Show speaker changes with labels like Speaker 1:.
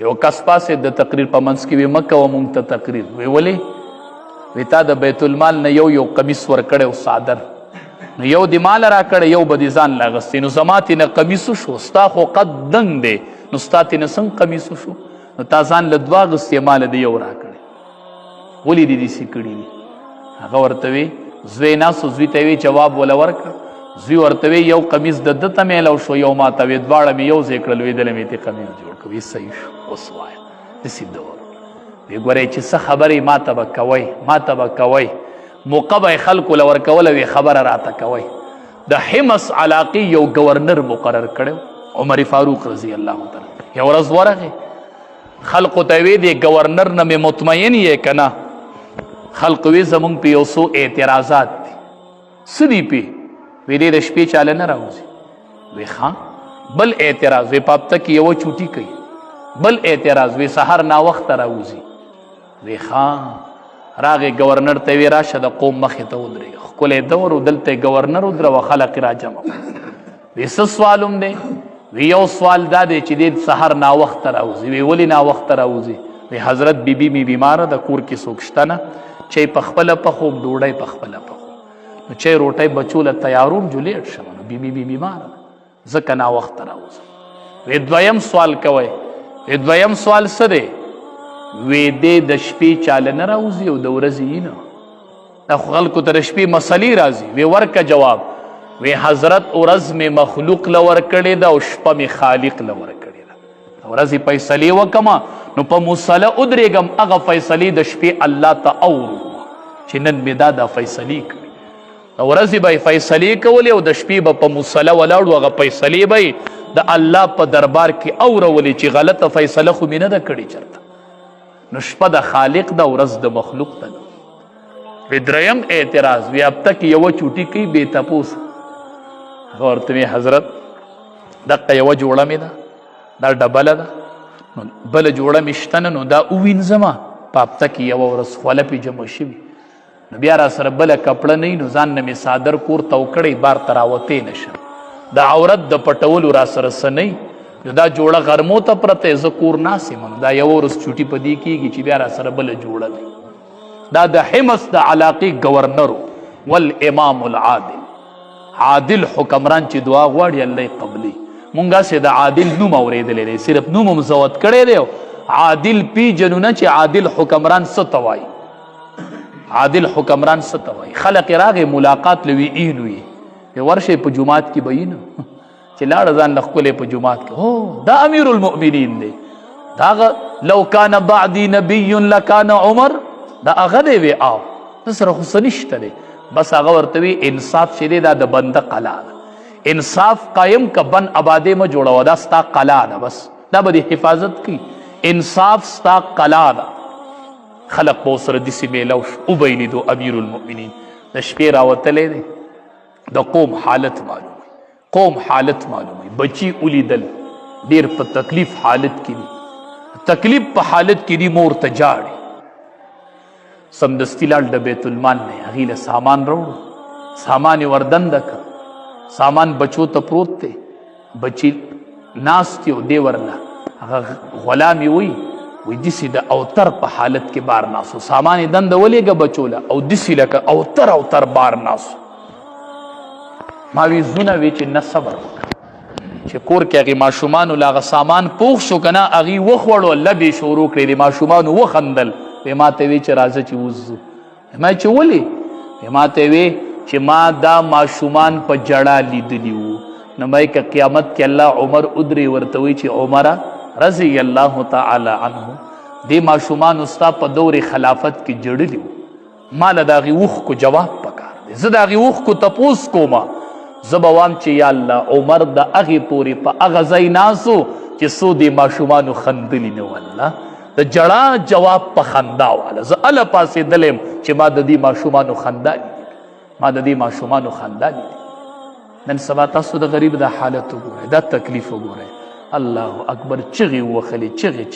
Speaker 1: یو کس پاسې د تقریر په منځ کې وی مکه و مونږ ته تقریر وی ولې وی تا د بیت المال نه یو قمیص ورکړی او صادر نو یو د مال راکړی یو به د ځان لاغستی نو زما تېنه قمیص شو ستا خو قد دنګ دی نو ستا تېنه څنګه قمیص شو نو تا ځان له دوه اغستې مال د یو راکړی ولې دې داسې کړي دي هغه ورته وی زوی ناست زوی ته وی جواب وله ورکړه زوی ورته وی یو قمیص د ده ته میلو شو یو ما ته وی دواړه مې یو ځای کړل وی دله مې تې قمیص جوړ کړ وی صحیح شو اوس وایه داسې دور وی ګورئ چې څه خبرې ما ته به کوئ موقع به یې خلکو له ورکوله وی خبره راته کوئ د حمص علاقې یو ګورنر مقرر کړی عمر فاروق رضی الله تعالی یو ورځ ورغی خلقو ته وی دی ګورنر نه مې مطمئن یې که نه خلق وی زمونږ په یو څو اعتراضات دي څه دي پې وی دی د شپې چاله نه راوځي وی ښه بل اعتراض وی په هفته کې یوه چوټي کوي بل اعتراض وی سهار ناوخته راوځي وی ښه راغې ګورنر ته وی راشه د قوم مخې ته ودرېږه ښکلی دور و دلته یې ګورنر ودروه خلق یې راجمع وی څه سوال هم دی وی یو سوال دا دی چې دی سهار ناوخته راوځي وی ولې ناوخته راوځي وی حضرت بیبي مې بیماره د کور کې څوک شته نه چای په خپله پخوم ډوډۍ په خپله پخوم نو چای روټۍ بچو له تیاروم جو لیټ شم نو بیبي مې بیماره ده ځکه ناوخته راوځم وی دویم سوال کوئ وی دویم سوال څه دی وی دی د شپې چاله نه راوځي او د ورځې یې نه دا خو خلکو ته د شپې مسلې راځي وی ورکه جواب وی حضرت ورځ مې مخلوق له ورکړې ده او شپه مې خالق له ورکړې ده د ورځې فیصلې وکمه نو په مصله ادرېږم هغه فیصلې د شپې الله ته اورو چې نن مې دا فیصلې کړي د ورځې به یې فیصلې کولې او د شپې به په مصله ولاړو هغه فیصلې به د الله په دربار کې اورولې چې غلطه فیصله خو مې نه ده کړې چېرته نو شپه د خالق ده ورځ د مخلوق ده وی دریم اعتراض وی هفته کې یوه چوټي کوي بې تپوسه هغه ورته وی حضرت دقه یوه جوړه مې ده دا ډبله ده نو بله جوړه مې شته نه نو دا ووینځمه په هفته کې یوه ورځ خوله پې جمع شوي نو بیا را سره بله کپړه نه وي نو ځان نه مې څادر کور ته وکړی بار ته راوتی نه شم د عورت د پټولو را سره څه نه نو دا جوړه غرمو ته پرته زه کور ناست یم نو دا یوه ورځ چوټي په دې کېږي چې بیا را سره بله جوړه دی دا د حمص د علاقې ګورنرو والامام العادل عادل حکمران چې دعا غواړي الله یې قبلي مونږ هسې د عادل نوم اورېدلی دی صرف نوم هم زوت کړی دی عادل پیژنو نه چې عادل حکمران څه ته وایي عادل حکمران څه ته وایي خلق یې راغی ملاقات له وي اینو یې ورشئ په جومات کې به نه چې لاړه ځان له ښکلی په جومات کې هو دا امیر المؤمنین دی دا هغه لو کان بعدي نبی لکان عمر دا هغه دی وی آو ده سره خو څه نشته دی بس هغه ورته وی انصاف چې دی دا د بنده قلا ده انصاف قایم که بن آبادې مه جوړوه دا ستا قلا ده بس دا به د حفاظت کوي انصاف ستا قلا ده خلق به ورسره داسې میلو شو وبه امیر المؤمنین د شپې راوتلی دی د قوم حالت معلوموي بچي ولیدل ډېر په تکلیف حالت کې دي تکلیف په حالت کې دي مور ته جاړي سمدستي لاړ د بیت المال نه هغې له سامان راوړو سامان یې وردنده کړ سامان بچو ته پروت دی بچي ناست یو دی ورله هغه غلام یې وی داسې د اوتر په حالت کې بار ناسو سامان یې دنده ولېږه بچو له او داسې لکه اوتر بار ناسو ما وی زونه وی چې نه صبر وکړه چې کور کې هغې ماشومانو له هغه سامان پوخ شو که نه هغې وخوړو لبې شروع کړې د ماشومانو وخندل وی ما ته وی چې راځه چې وځو ما چې ولې ما ته وی چې ما دا ماشومان په جړه لیدلي وو نو ما که قیامت کې الله عمر ادرې ورته وی چې عمره رضی الله تعالی عنه دې ماشومانو ستا په دور خلافت کې جړلي وو ما له د هغې اوښکو جواب پکار دی زه د هغې اوښکو تپوس کومه زه به وایم چې یا الله عمر د هغې پورې په هغه ځای ناستو چې څو دې ماشومانو خندلي نه وو الله د جړا جواب په خندا واله زه هله پاسېدلی یم چې ما د دې ماشومانو خندا لیدي نن سبا تاسو د غریب دا حالت وګورئ دا تکلیف وګورئ الله اکبر چغې ووهلې چغې